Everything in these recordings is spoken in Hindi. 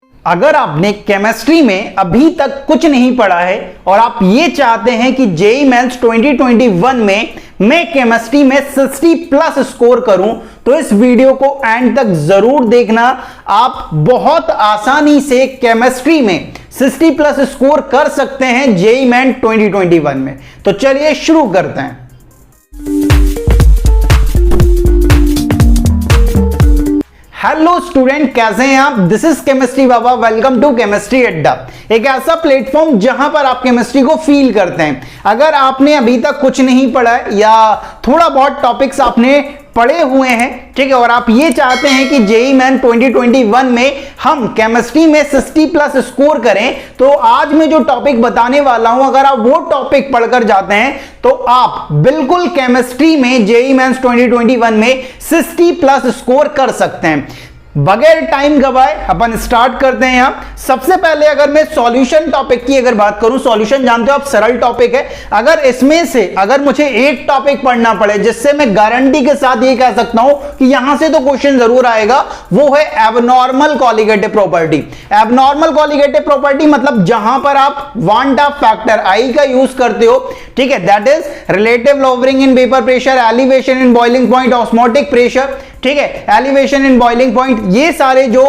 अगर आपने केमिस्ट्री में अभी तक कुछ नहीं पढ़ा है और आप ये चाहते हैं कि जेईई मेंस 2021 में मैं केमिस्ट्री में 60 प्लस स्कोर करूं, तो इस वीडियो को एंड तक जरूर देखना। आप बहुत आसानी से केमिस्ट्री में 60 प्लस स्कोर कर सकते हैं जेईई मेंस 2021 में। तो चलिए शुरू करते हैं। हेलो स्टूडेंट, कैसे हैं आप? दिस इज केमिस्ट्री बाबा। वेलकम टू केमिस्ट्री अड्डा, एक ऐसा प्लेटफॉर्म जहां पर आप केमिस्ट्री को फील करते हैं। अगर आपने अभी तक कुछ नहीं पढ़ा या थोड़ा बहुत टॉपिक्स आपने पढ़े हुए हैं, ठीक है, और आप ये चाहते हैं कि जेईई मेंस 2021 में हम केमिस्ट्री में 60 प्लस स्कोर करें, तो आज मैं जो टॉपिक बताने वाला हूं, अगर आप वो टॉपिक पढ़कर जाते हैं तो आप बिल्कुल केमिस्ट्री में जेईई मेंस 2021 में 60 प्लस स्कोर कर सकते हैं। बगैर टाइम गवाए अपन स्टार्ट करते हैं। यहां सबसे पहले अगर मैं सॉल्यूशन टॉपिक की अगर बात करूं, सॉल्यूशन जानते हो आप सरल टॉपिक है। अगर इसमें से अगर मुझे एक टॉपिक पढ़ना पड़े जिससे मैं गारंटी के साथ ये कह सकता हूं कि यहां से तो क्वेश्चन जरूर आएगा, वो है abnormal colligative property. Abnormal colligative property मतलब जहां पर आप वांट ऑफ फैक्टर आई का यूज करते हो, ठीक है, that is relative lowering in vapour pressure, elevation in boiling point, osmotic pressure, ठीक है, एलिवेशन इन बॉइलिंग पॉइंट, ये सारे जो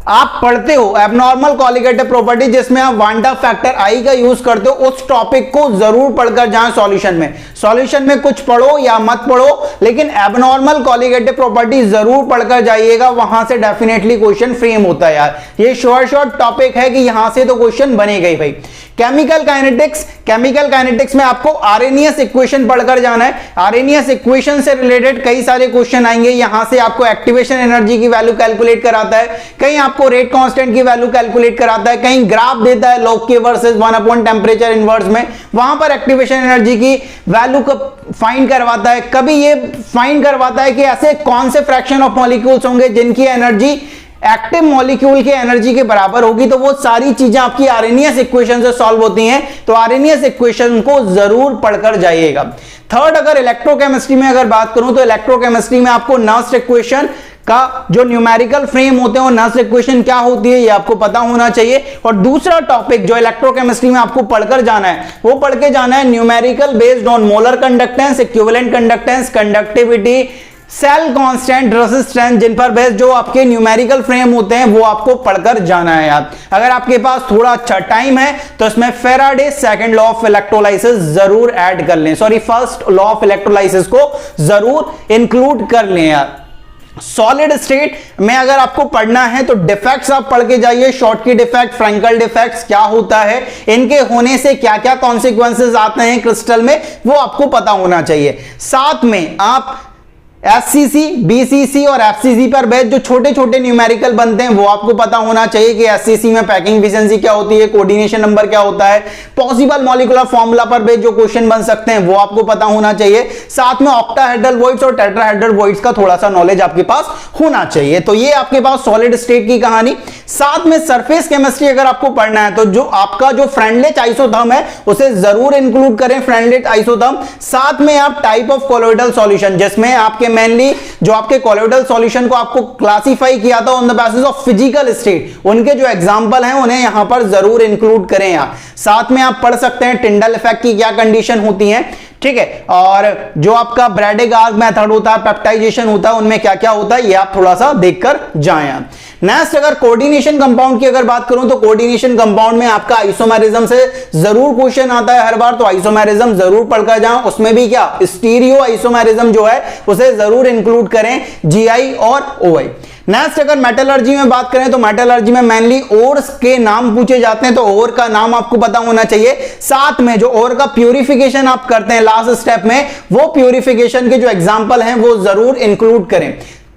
आप पढ़ते हो एबनॉर्मल कोलिगेटिव प्रॉपर्टी जिसमें आप वांट ऑफ फैक्टर आई का यूज करते हो, उस टॉपिक को जरूर पढ़कर जाएं सॉल्यूशन में। सॉल्यूशन में कुछ पढ़ो या मत पढ़ो, लेकिन एबनॉर्मल कोलिगेटिव प्रॉपर्टी जरूर पढ़कर जाइएगा, वहां से डेफिनेटली क्वेश्चन फ्रेम होता है यार। ये शॉर्ट टॉपिक है कि यहां से तो क्वेश्चन बनेगा ही भाई। केमिकल काइनेटिक्स, केमिकल काइनेटिक्स में आपको आर्हेनियस इक्वेशन पढ़कर जाना है। आर्हेनियस इक्वेशन से रिलेटेड कई सारे क्वेश्चन आएंगे। यहां से आपको एक्टिवेशन एनर्जी की वैल्यू कैलकुलेट कराता है, कहीं आपको रेट कांस्टेंट की वैल्यू कैलकुलेट कराता है, कहीं ग्राफ देता है लॉग के वर्सेस 1 अपॉन टेम्परेचर इनवर्स में, वहां पर एक्टिवेशन एनर्जी की वैल्यू को फाइंड करवाता है। कभी ये फाइंड करवाता है कि ऐसे कौन से फ्रैक्शन ऑफ मॉलिक्यूल्स होंगे जिनकी एनर्जी एक्टिव मॉलिक्यूल के एनर्जी के बराबर होगी, तो वो सारी चीजें आपकी आर्हेनियस इक्वेशन से सॉल्व होती हैं। तो आर्हेनियस इक्वेशन को जरूर पढ़कर जाइएगा। थर्ड, अगर इलेक्ट्रोकेमिस्ट्री में अगर बात करूं तो इलेक्ट्रोकेमिस्ट्री में आपको नस्ट इक्वेशन का जो न्यूमेरिकल फ्रेम होते हैं और नस्ट इक्वेशन क्या होती है ये आपको पता होना चाहिए। और दूसरा टॉपिक जो इलेक्ट्रोकेमिस्ट्री में आपको पढ़कर जाना है, वो पढ़ के जाना है numerical based on molar conductance, equivalent conductance, conductivity, cell constant, resistance, जिन पर बेस्ड जो आपके न्यूमेरिकल फ्रेम होते हैं वो आपको पढ़कर जाना है यार। अगर आपके पास थोड़ा अच्छा टाइम है तो इसमें Faraday second law of electrolysis जरूर ऐड कर लें, sorry first law of electrolysis को जरूर इंक्लूड कर लें यार। सॉलिड स्टेट में अगर आपको पढ़ना है तो डिफेक्ट्स आप पढ़ के जाइए। शॉर्टकी डिफेक्ट, फ्रैंकल डिफेक्ट्स क्या होता है, इनके होने से क्या क्या कॉन्सिक्वेंसेस आते हैं क्रिस्टल में, वो आपको पता होना चाहिए। साथ में आप एससीसी, बीसीसी और एफसीसी पर बेस्ड जो छोटे छोटे न्यूमेरिकल बनते हैं वो आपको पता होना चाहिए कि एससीसी में पैकिंग एफिशिएंसी क्या होती है, कोऑर्डिनेशन नंबर क्या होता है, पॉसिबल मॉलिक्यूलर फॉर्मूला पर बेस्ड जो क्वेश्चन बन सकते हैं वो आपको पता होना चाहिए। साथ में ऑक्टाहेड्रल वॉइड्स और टेट्राहेड्रल वॉइड्स का थोड़ा सा नॉलेज आपके पास होना चाहिए। तो ये आपके पास सॉलिड स्टेट की कहानी। साथ में सरफेस केमिस्ट्री अगर आपको पढ़ना है तो जो आपका जो फ्रेंडलेट आइसोथर्म है उसे जरूर इंक्लूड करें, फ्रेंडलेट आइसोथर्म। साथ में आप टाइप ऑफ कोलोइडल सॉल्यूशन, जिसमें आपके मेनली जो आपके कोलोइडल सॉल्यूशन को आपको क्लासिफाई किया था on the basis of physical state, उनके जो एग्जांपल हैं उन्हें यहां पर जरूर इंक्लूड करें यार। साथ में आप पढ़ सकते हैं टिंडल इफेक्ट की क्या कंडीशन होती है, ठीक है, और जो आपका ब्रैडेगार्ग मेथड होता है, पेप्टाइजेशन होता है, उनमें क्या क्या होता है ये आप थोड़ा सा देखकर जाएं। नेक्स्ट, अगर कोऑर्डिनेशन कंपाउंड की अगर बात करूं तो कोऑर्डिनेशन कंपाउंड में आपका आइसोमेरिज्म से जरूर क्वेश्चन आता है हर बार, तो आइसोमेरिज्म जरूर पढ़कर जाएं। उसमें भी क्या स्टीरियो आइसोमेरिज्म जो है उसे जरूर इंक्लूड करें, जीआई और ओआई। नेक्स्ट, अगर मेटलर्जी में बात करें तो मेटलर्जी में मेनली ओर्स के नाम पूछे जाते हैं, तो ओर का नाम आपको पता होना चाहिए। साथ में जो ओर का प्यूरिफिकेशन आप करते हैं लास्ट स्टेप में, वो प्यूरिफिकेशन के जो एग्जांपल हैं वो जरूर इंक्लूड करें।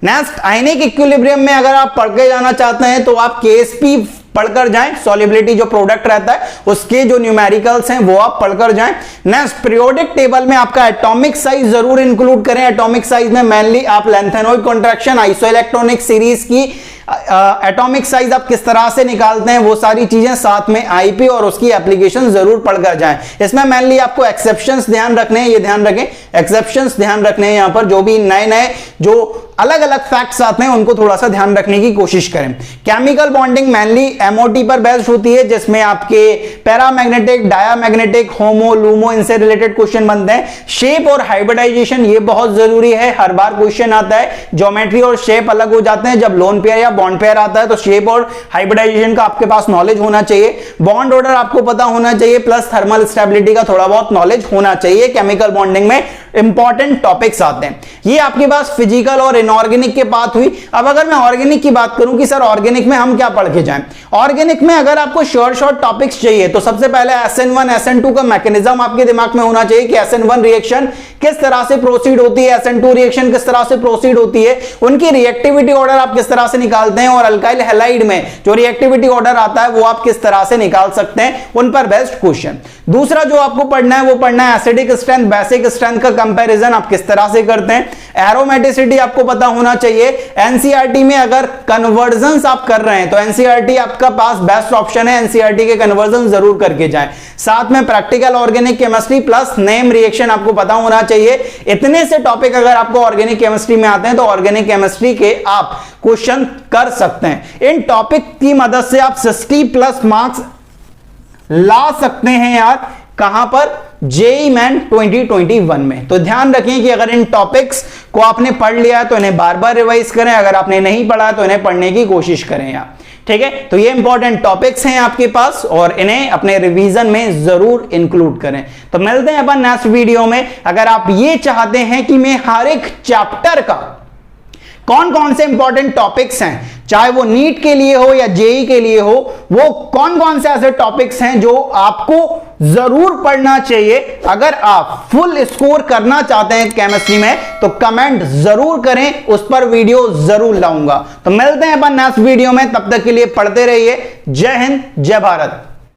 नेक्स्ट, आयनिक इक्विलिब्रियम में अगर आप पढ़ के जाना चाहते हैं तो आप केएसपी पढ़कर जाएं, सॉल्युबिलिटी जो प्रोडक्ट रहता है उसके जो न्यूमेरिकल्स हैं वो आप पढ़कर जाएं। नेक्स्ट, पीरियोडिक टेबल में आपका एटॉमिक साइज जरूर इंक्लूड करें। एटॉमिक साइज में मेनली आप लेंथेनॉइड कॉन्ट्रैक्शन, आइसोइलेक्ट्रॉनिक सीरीज की एटॉमिक साइज आप किस तरह से निकालते हैं वो सारी चीजें, साथ में आईपी और उसकी एप्लीकेशन जरूर पढ़कर जाएं। इसमें मेनली आपको एक्सेप्शंस ध्यान रखने हैं, ये ध्यान रखें, एक्सेप्शंस ध्यान रखने हैं। यहां पर जो भी नए नए जो अलग अलग फैक्ट्स आते हैं, उनको थोड़ा सा ध्यान रखने की कोशिश करें। केमिकल बॉन्डिंग मेनली एमओटी पर बेस्ड होती है, जिसमें आपके पैरामैग्नेटिक, डायामैग्नेटिक, होमो, लूमो, इनसे रिलेटेड क्वेश्चन बनते हैं। शेप और हाइब्रिडाइजेशन ये बहुत जरूरी है, हर बार क्वेश्चन आता है। ज्योमेट्री और शेप अलग हो जाते हैं, जब लोन पेयर या बॉन्ड पेयर आता है तो शेप और हाइब्रिडाइजेशन का आपके पास नॉलेज होना चाहिए। बॉन्ड ऑर्डर आपको पता होना चाहिए, प्लस थर्मल स्टेबिलिटी का थोड़ा बहुत नॉलेज होना चाहिए। केमिकल बॉन्डिंग में इंपॉर्टेंट टॉपिक्स आते हैं। ये आपके पास फिजिकल और इनऑर्गेनिक की बात हुई। अब अगर मैं ऑर्गेनिक की बात करूं कि सर ऑर्गेनिक में हम क्या पढ़ के जाएं, ऑर्गेनिक में अगर आपको शॉर्ट टॉपिक्स चाहिए तो सबसे पहले SN1 SN2 का मैकेनिज्म आपके दिमाग में होना चाहिए कि SN1 रिएक्शन किस तरह से प्रोसीड होती है, SN2 रिएक्शन किस तरह से प्रोसीड होती है, उनकी रिएक्टिविटी ऑर्डर आप किस तरह से निकालते हैं, और अल्काइल हैलाइड में जो रिएक्टिविटी ऑर्डर आता है वो आप किस तरह से निकाल सकते हैं, उन पर बेस्ड क्वेश्चन। दूसरा जो आपको पढ़ना है वो पढ़ना है एसिडिक स्ट्रेंथ, बेसिक स्ट्रेंथ का कंपैरिजन आप किस तरह से करते हैं। एरोमेटिसिटी आपको पता होना चाहिए। एनसीईआरटी में अगर कन्वर्जन्स आप कर रहे हैं तो एनसीईआरटी आपका पास बेस्ट ऑप्शन है, एनसीईआरटी के कन्वर्जन जरूर करके जाएं। साथ में practical organic chemistry plus name reaction आपको पता होना चाहिए। इतने से टॉपिक अगर आपको ऑर्गेनिक केमिस्ट्री में आते हैं तो ऑर्गेनिक केमिस्ट्री के आप क्वेश्चन कर सकते हैं। इन टॉपिक की मदद से आप 60+ मार्क्स ला सकते हैं यार, कहां पर, जेईई मेन 2021 में। तो ध्यान रखें कि अगर इन टॉपिक्स को आपने पढ़ लिया तो इन्हें बार बार रिवाइज करें, अगर आपने नहीं पढ़ा तो इन्हें पढ़ने की कोशिश करें यार, ठीक है। तो ये इंपॉर्टेंट टॉपिक्स हैं आपके पास और इन्हें अपने रिवीजन में जरूर इंक्लूड करें। तो मिलते हैं अपन नेक्स्ट वीडियो में। अगर आप ये चाहते हैं कि मैं हर एक चैप्टर का कौन कौन से इंपॉर्टेंट टॉपिक्स हैं, चाहे वो नीट के लिए हो या जेईई के लिए हो, वो कौन कौन से ऐसे टॉपिक्स हैं जो आपको जरूर पढ़ना चाहिए, अगर आप फुल स्कोर करना चाहते हैं केमिस्ट्री में तो कमेंट जरूर करें, उस पर वीडियो जरूर लाऊंगा। तो मिलते हैं अपन नेक्स्ट वीडियो में, तब तक के लिए पढ़ते रहिए। जय हिंद, जय भारत।